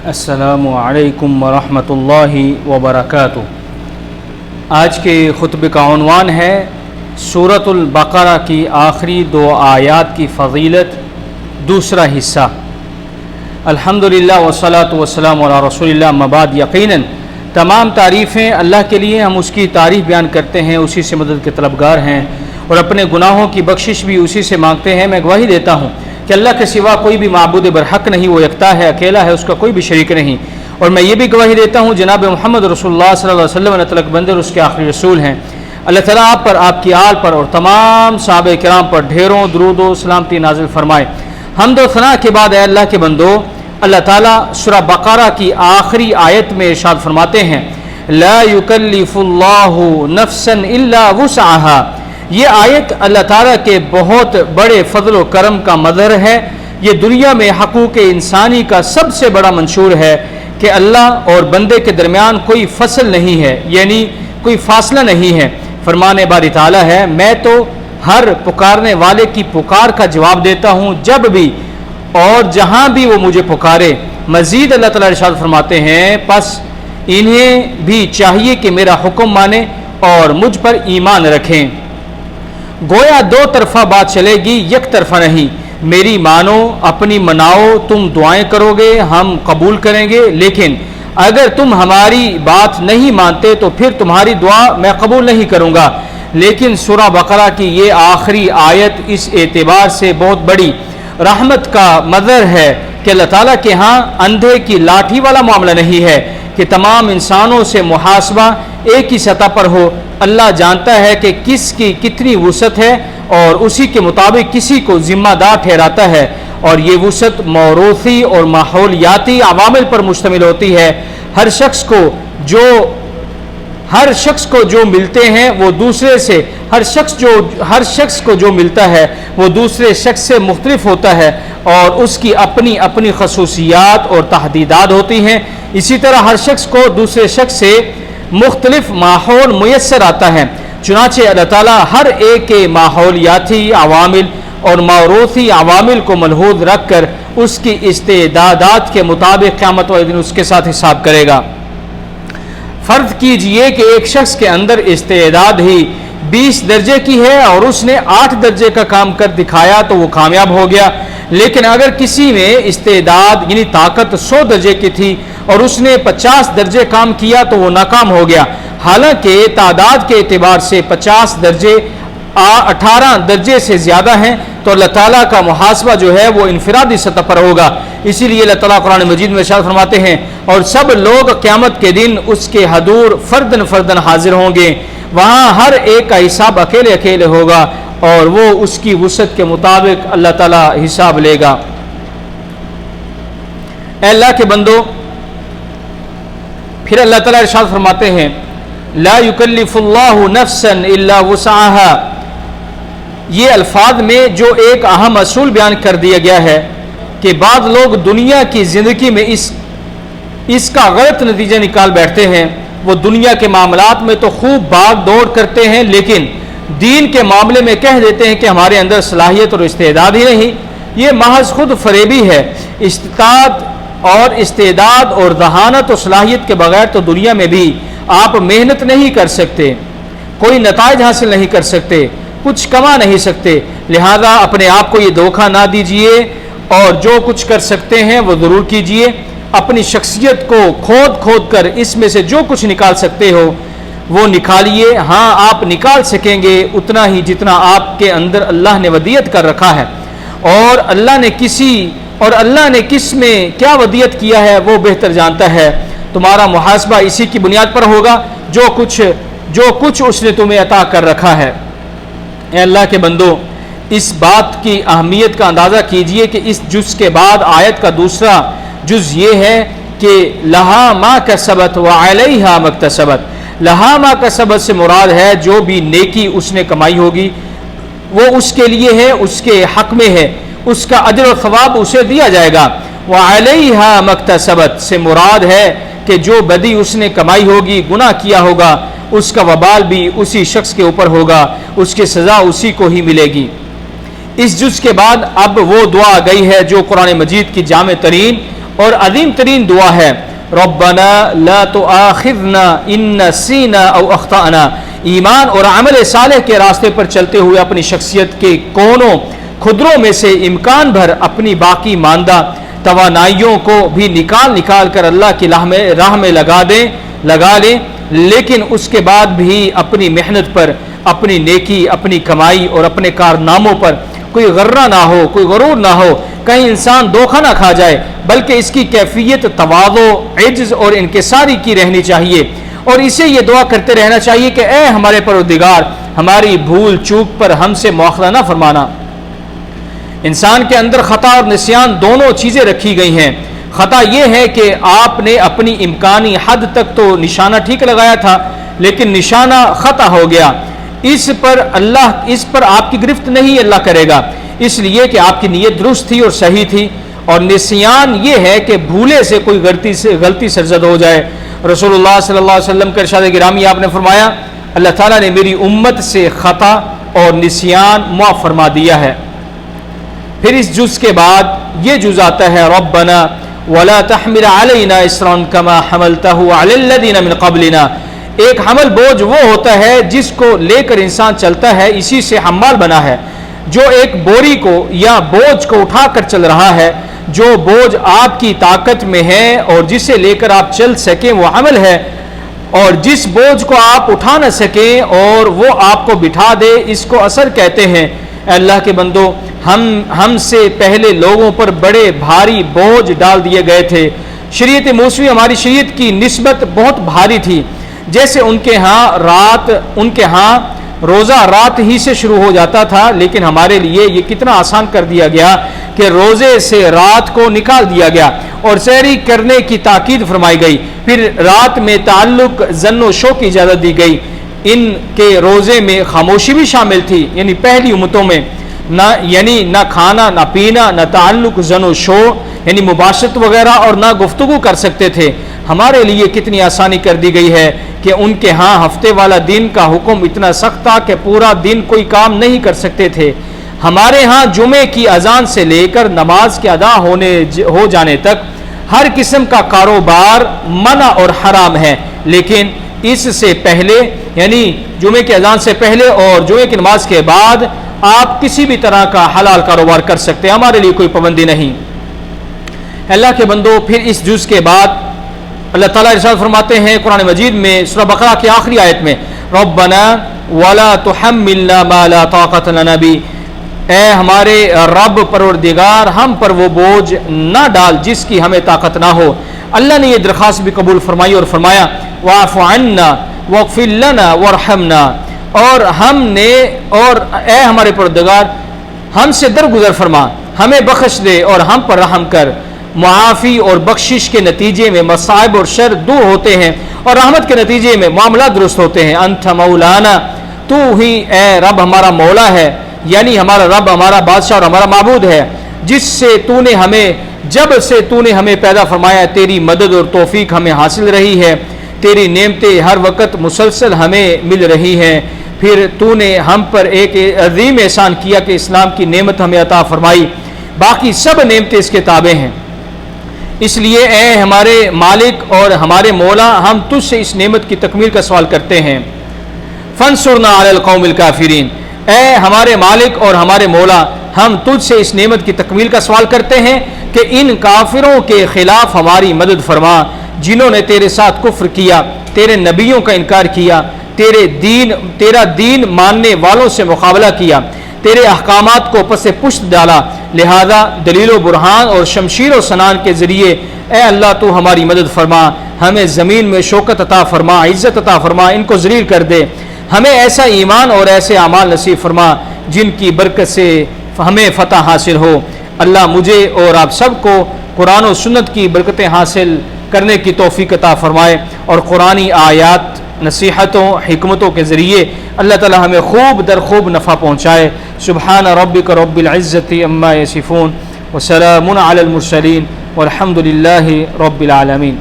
السلام علیکم ورحمۃ اللہ وبرکاتہ۔ آج کے خطبے کا عنوان ہے سورۃ البقرہ کی آخری 2 آیات کی فضیلت، دوسرا حصہ۔ الحمدللہ والصلاۃ والسلام علی رسول اللہ، اما بعد۔ یقیناً تمام تعریفیں اللہ کے لیے، ہم اس کی تعریف بیان کرتے ہیں، اسی سے مدد کے طلبگار ہیں اور اپنے گناہوں کی بخشش بھی اسی سے مانگتے ہیں۔ میں گواہی دیتا ہوں کہ اللہ کے سوا کوئی بھی معبود برحق نہیں، وہ یکتا ہے، اکیلا ہے، اس کا کوئی بھی شریک نہیں۔ اور میں یہ بھی گواہی دیتا ہوں جناب محمد رسول اللہ صلی اللہ علیہ وسلم نے تلک بندر اس کے آخری رسول ہیں۔ اللہ تعالیٰ آپ پر، آپ کی آل پر اور تمام صحابہ کرام پر ڈھیروں درود و سلامتی نازل فرمائے۔ حمد و ثنا کے بعد اے اللہ کے بندو، اللہ تعالیٰ سورہ بقرہ کی آخری آیت میں ارشاد فرماتے ہیں لا یکلف اللہ نفسا الا وسعها۔ یہ آیت اللہ تعالیٰ کے بہت بڑے فضل و کرم کا مظہر ہے۔ یہ دنیا میں حقوق انسانی کا سب سے بڑا منشور ہے کہ اللہ اور بندے کے درمیان کوئی فصل نہیں ہے، یعنی کوئی فاصلہ نہیں ہے۔ فرمان باری تعالیٰ ہے، میں تو ہر پکارنے والے کی پکار کا جواب دیتا ہوں جب بھی اور جہاں بھی وہ مجھے پکارے۔ مزید اللہ تعالیٰ ارشاد فرماتے ہیں پس انہیں بھی چاہیے کہ میرا حکم مانیں اور مجھ پر ایمان رکھیں۔ گویا 2 طرفہ بات چلے گی، یک طرفہ نہیں۔ میری مانو، اپنی مناؤ، تم دعائیں کرو گے، ہم قبول کریں گے، لیکن اگر تم ہماری بات نہیں مانتے تو پھر تمہاری دعا میں قبول نہیں کروں گا۔ لیکن سورہ بقرہ کی یہ آخری آیت اس اعتبار سے بہت بڑی رحمت کا مظہر ہے کہ اللہ تعالیٰ کے ہاں اندھے کی لاٹھی والا معاملہ نہیں ہے کہ تمام انسانوں سے محاسبہ ایک ہی سطح پر ہو۔ اللہ جانتا ہے کہ کس کی کتنی وسعت ہے اور اسی کے مطابق کسی کو ذمہ دار ٹھہراتا ہے، اور یہ وسعت موروثی اور ماحولیاتی عوامل پر مشتمل ہوتی ہے۔ ہر شخص کو جو ملتے ہیں وہ دوسرے سے، ہر شخص کو جو ملتا ہے وہ دوسرے شخص سے مختلف ہوتا ہے اور اس کی اپنی اپنی خصوصیات اور تحدیدات ہوتی ہیں۔ اسی طرح ہر شخص کو دوسرے شخص سے مختلف ماحول میسر آتا ہے، چنانچہ اللہ تعالیٰ ہر ایک کے ماحولیاتی عوامل اور موروثی عوامل کو ملحوظ رکھ کر اس کی استعدادات کے مطابق قیامت والے دن اس کے ساتھ حساب کرے گا۔ فرض کیجئے کہ ایک شخص کے اندر استعداد ہی 20 درجے کی ہے اور اس نے 8 درجے کا کام کر دکھایا تو وہ کامیاب ہو گیا، لیکن اگر کسی میں استعداد یعنی طاقت 100 درجے کی تھی اور اس نے 50 درجے کام کیا تو وہ ناکام ہو گیا۔ حالانکہ تعداد کے اعتبار سے 50 درجے 18 درجے سے زیادہ ہیں، تو اللہ تعالیٰ کا محاسبہ جو ہے وہ انفرادی سطح پر ہوگا۔ اسی لیے اللہ تعالیٰ قرآن مجید میں ارشاد فرماتے ہیں اور سب لوگ قیامت کے دن اس کے حضور فردن فردن حاضر ہوں گے، وہاں ہر ایک کا حساب اکیلے اکیلے ہوگا اور وہ اس کی وسعت کے مطابق اللہ تعالیٰ حساب لے گا۔ اے اللہ کے بندو، پھر اللہ تعالیٰ ارشاد فرماتے ہیں لا یکلف اللہ نفسا الا وسعها۔ یہ الفاظ میں جو ایک اہم اصول بیان کر دیا گیا ہے کہ بعض لوگ دنیا کی زندگی میں اس کا غلط نتیجہ نکال بیٹھتے ہیں۔ وہ دنیا کے معاملات میں تو خوب بھاگ دوڑ کرتے ہیں، لیکن دین کے معاملے میں کہہ دیتے ہیں کہ ہمارے اندر صلاحیت اور استعداد ہی نہیں۔ یہ محض خود فریبی ہے۔ استعداد اور ذہانت و صلاحیت کے بغیر تو دنیا میں بھی آپ محنت نہیں کر سکتے، کوئی نتائج حاصل نہیں کر سکتے، کچھ کما نہیں سکتے۔ لہذا اپنے آپ کو یہ دھوکہ نہ دیجئے اور جو کچھ کر سکتے ہیں وہ ضرور کیجئے۔ اپنی شخصیت کو کھود کر اس میں سے جو کچھ نکال سکتے ہو وہ نکالیے۔ ہاں، آپ نکال سکیں گے اتنا ہی جتنا آپ کے اندر اللہ نے ودیت کر رکھا ہے، اور اللہ نے کس میں کیا ودیت کیا ہے وہ بہتر جانتا ہے۔ تمہارا محاسبہ اسی کی بنیاد پر ہوگا جو کچھ اس نے تمہیں عطا کر رکھا ہے۔ اے اللہ کے بندو، اس بات کی اہمیت کا اندازہ کیجئے کہ اس جز کے بعد آیت کا دوسرا جز یہ ہے کہ لہا ما کسبت وعلیہا مکتسبت۔ لہا ما کسبت سے مراد ہے جو بھی نیکی اس نے کمائی ہوگی وہ اس کے لیے ہے، اس کے حق میں ہے، اس کا اجر و ثواب اسے دیا جائے گا۔ وعلیہا مکتسبت سے مراد ہے کہ جو بدی اس نے کمائی ہوگی، گناہ کیا ہوگا، اس کا وبال بھی اسی شخص کے اوپر ہوگا، اس کی سزا اسی کو ہی ملے گی۔ اس جز کے بعد اب وہ دعا آ گئی ہے جو قرآن مجید کی جامع ترین اور عظیم ترین دعا ہے ربنا لا تؤاخذنا ان نسینا او اخطأنا. ایمان اور عمل صالح کے راستے پر چلتے ہوئے اپنی شخصیت کے کونوں خدروں میں سے امکان بھر اپنی باقی ماندہ توانائیوں کو بھی نکال کر اللہ کی راہ میں لگا لیں، لیکن اس کے بعد بھی اپنی محنت پر، اپنی نیکی، اپنی کمائی اور اپنے کارناموں پر کوئی غرہ نہ ہو، کوئی غرور نہ ہو، کہیں انسان دھوکہ نہ کھا جائے، بلکہ اس کی کیفیت تواضع، عجز اور انکساری کی رہنی چاہیے، اور اسے یہ دعا کرتے رہنا چاہیے کہ اے ہمارے پروردگار، ہماری بھول چوک پر ہم سے مواخذہ نہ فرمانا. انسان کے اندر خطا اور نسیان دونوں چیزیں رکھی گئی ہیں. خطا یہ ہے کہ آپ نے اپنی امکانی حد تک تو نشانہ ٹھیک لگایا تھا، لیکن نشانہ خطا ہو گیا. اس پر آپ کی گرفت نہیں اللہ کرے گا، اس لیے کہ آپ کی نیت درست تھی اور صحیح تھی. اور نسیان یہ ہے کہ بھولے سے کوئی غلطی سرزد ہو جائے. رسول اللہ صلی اللہ علیہ وسلم کا ارشاد گرامی آپ نے فرمایا اللہ تعالیٰ نے میری امت سے خطا اور نسیان معاف فرما دیا ہے. پھر اس جز کے بعد یہ جز آتا ہے ربنا ولا تحمل علینا اصرا کما حملتہ علی الذین من قبلنا. ایک حمل بوجھ وہ ہوتا ہے جس کو لے کر انسان چلتا ہے، اسی سے حمال بنا ہے. جو ایک بوری کو یا بوجھ کو اٹھا کر چل رہا ہے، جو بوجھ آپ کی طاقت میں ہے اور جسے لے کر آپ چل سکیں وہ حمل ہے، اور جس بوجھ کو آپ اٹھا نہ سکیں اور وہ آپ کو بٹھا دے اس کو اثر کہتے ہیں. اے اللہ کے بندو، ہم سے پہلے لوگوں پر بڑے بھاری بوجھ ڈال دیے گئے تھے. شریعت موسوی ہماری شریعت کی نسبت بہت بھاری تھی. جیسے ان کے ہاں روزہ رات ہی سے شروع ہو جاتا تھا، لیکن ہمارے لیے یہ کتنا آسان کر دیا گیا کہ روزے سے رات کو نکال دیا گیا اور سحری کرنے کی تاکید فرمائی گئی. پھر رات میں تعلق زن و شو کی اجازت دی گئی. ان کے روزے میں خاموشی بھی شامل تھی، یعنی پہلی امتوں میں نہ کھانا، نہ پینا، نہ تعلق زن و شو یعنی مباشرت وغیرہ، اور نہ گفتگو کر سکتے تھے. ہمارے لیے کتنی آسانی کر دی گئی ہے کہ ان کے ہاں ہفتے والا دن کا حکم اتنا سخت تھا کہ پورا دن کوئی کام نہیں کر سکتے تھے. ہمارے ہاں جمعے کی اذان سے لے کر نماز کے ادا ہو جانے تک ہر قسم کا کاروبار منع اور حرام ہے، لیکن اس سے پہلے یعنی جمعے کی اذان سے پہلے اور جمعے کی نماز کے بعد آپ کسی بھی طرح کا حلال کاروبار کر سکتے ہیں، ہمارے لیے کوئی پابندی نہیں. اللہ کے بندو، پھر اس جز کے بعد اللہ تعالیٰ ارشاد فرماتے ہیں قرآن مجید میں سورہ بقرہ کی آخری آیت میں ربنا ولا تحملنا ما لا طاقت لنا به. اے ہمارے رب پروردگار، ہم پر وہ بوجھ نہ ڈال جس کی ہمیں طاقت نہ ہو. اللہ نے یہ درخواست بھی قبول فرمائی اور فرمایا واعف عنا واغفر لنا وارحمنا. اور اے ہمارے پروردگار، ہم سے درگزر فرما، ہمیں بخش دے اور ہم پر رحم کر. معافی اور بخشش کے نتیجے میں مصائب اور شر دور ہوتے ہیں، اور رحمت کے نتیجے میں معاملات درست ہوتے ہیں. انت مولانا، تو ہی اے رب ہمارا مولا ہے، یعنی ہمارا رب ہمارا بادشاہ اور ہمارا معبود ہے. جب سے تو نے ہمیں پیدا فرمایا، تیری مدد اور توفیق ہمیں حاصل رہی ہے، تیری نعمتیں ہر وقت مسلسل ہمیں مل رہی ہیں. پھر تو نے ہم پر ایک عظیم احسان کیا کہ اسلام کی نعمت ہمیں عطا فرمائی، باقی سب نعمتیں اس کے تابع ہیں. اس لیے اے ہمارے مالک اور ہمارے مولا، ہم تجھ سے اس نعمت کی تکمیل کا سوال کرتے ہیں. فانصرنا علی القوم الکافرین. اے ہمارے مالک اور ہمارے مولا، ہم تجھ سے اس نعمت کی تکمیل کا سوال کرتے ہیں کہ ان کافروں کے خلاف ہماری مدد فرما جنہوں نے تیرے ساتھ کفر کیا، تیرے نبیوں کا انکار کیا، تیرا دین ماننے والوں سے مقابلہ کیا، تیرے احکامات کو پس پشت ڈالا. لہذا دلیل و برہان اور شمشیر و سنان کے ذریعے اے اللہ تو ہماری مدد فرما، ہمیں زمین میں شوکت عطا فرما، عزت عطا فرما، ان کو ذلیل کر دے. ہمیں ایسا ایمان اور ایسے اعمال نصیب فرما جن کی برکت سے ہمیں فتح حاصل ہو. اللہ مجھے اور آپ سب کو قرآن و سنت کی برکتیں حاصل کرنے کی توفیق عطا فرمائے، اور قرآنی آیات، نصیحتوں، حکمتوں کے ذریعے اللہ تعالی ہمیں خوب در خوب نفع پہنچائے. سبحان ربک رب العزت عما یصفون وسلام علی المرسلین والحمد للہ رب العالمین.